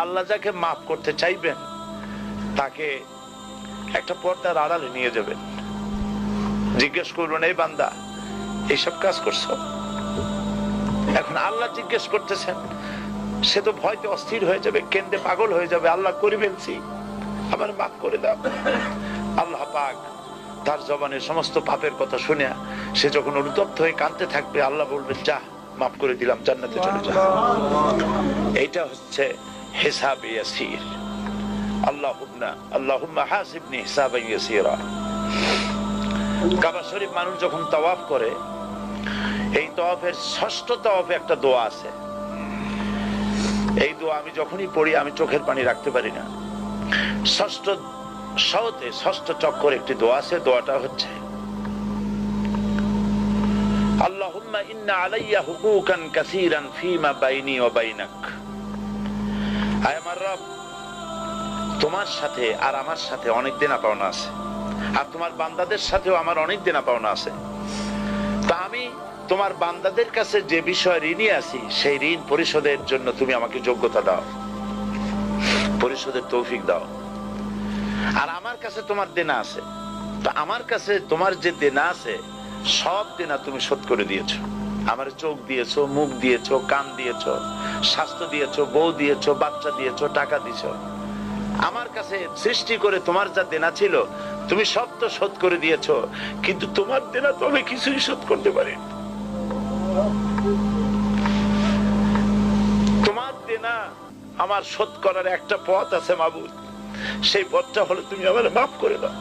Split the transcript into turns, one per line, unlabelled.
আল্লাহ যাকে মাফ করতে চাইবেন তাকে একটা পর্দার আড়ালে নিয়ে যাবেন, জিজ্ঞেস করবেন, এই বান্দা এইসব কাজ করছো? এখন আল্লাহ জিজ্ঞেস করতেছেন, সে তো ভয়তে অস্থির হয়ে যাবে, কেন্দে পাগল হয়ে যাবে, আল্লাহ করে ফেলছি, আমার মাফ করে দাও। আল্লাহ পাক তার জবানের সমস্ত পাপের কথা শুনে সে যখন অনুতপ্ত হয়ে কাঁদতে থাকবে, আল্লাহ বলবেন, যা মাফ করে দিলাম, জান্নাতে চলে যা। এইটা হচ্ছে হিসাবে ইয়াসির। আল্লাহুম্মা হাসিবনি হিসাবান ইয়াসিরা। কাবা শরীফ মানুষ যখন তাওয়াফ করে, এই তাওয়াফের ষষ্ঠ তাওয়াফে একটা দোয়া আছে। এই দোয়া আমি যখনই পড়ি আমি চোখের পানি রাখতে পারি না। ষষ্ঠ চক্কর একটি দোয়া আছে, দোয়াটা হচ্ছে, আল্লাহুম্মা ইন্না আলাইয়া হুকুকান কাসীরান ফীমা বাইনি ওয়া বাইনাক। আয় আমার রব, তোমার সাথে আর আমার সাথে অনেক দেনা পাওনা আছে, আর তোমার বান্দাদের সাথেও আমার অনেক দেনা পাওনা আছে। তা আমি তোমার বান্দাদের কাছে যে বিষয় ঋণী আছি, সেই ঋণ পরিশোধের জন্য তুমি আমাকে যোগ্যতা দাও, পরিশোধের তৌফিক দাও। আর আমার কাছে তোমার দেনা আছে, তা আমার কাছে তোমার যে দেনা আছে সব দেনা তুমি শোধ করে দিয়েছো। আমার চোখ দিয়েছো, মুখ দিয়েছো, কান দিয়েছো, স্বাস্থ্য দিয়েছো, বউ দিয়েছো, বাচ্চা দিয়েছো, টাকা দিয়েছো। আমার কাছে সৃষ্টি করে তোমার যা দেনা ছিল তুমি সব তো শোধ করে দিয়েছো, কিন্তু তোমার দেনা তো আমি কিছুই শোধ করতে পারি। তোমার দেনা আমার শোধ করার একটা পথ আছে মাবুদ, সেই পথটা হলো তুমি আমার মাফ করে দাও।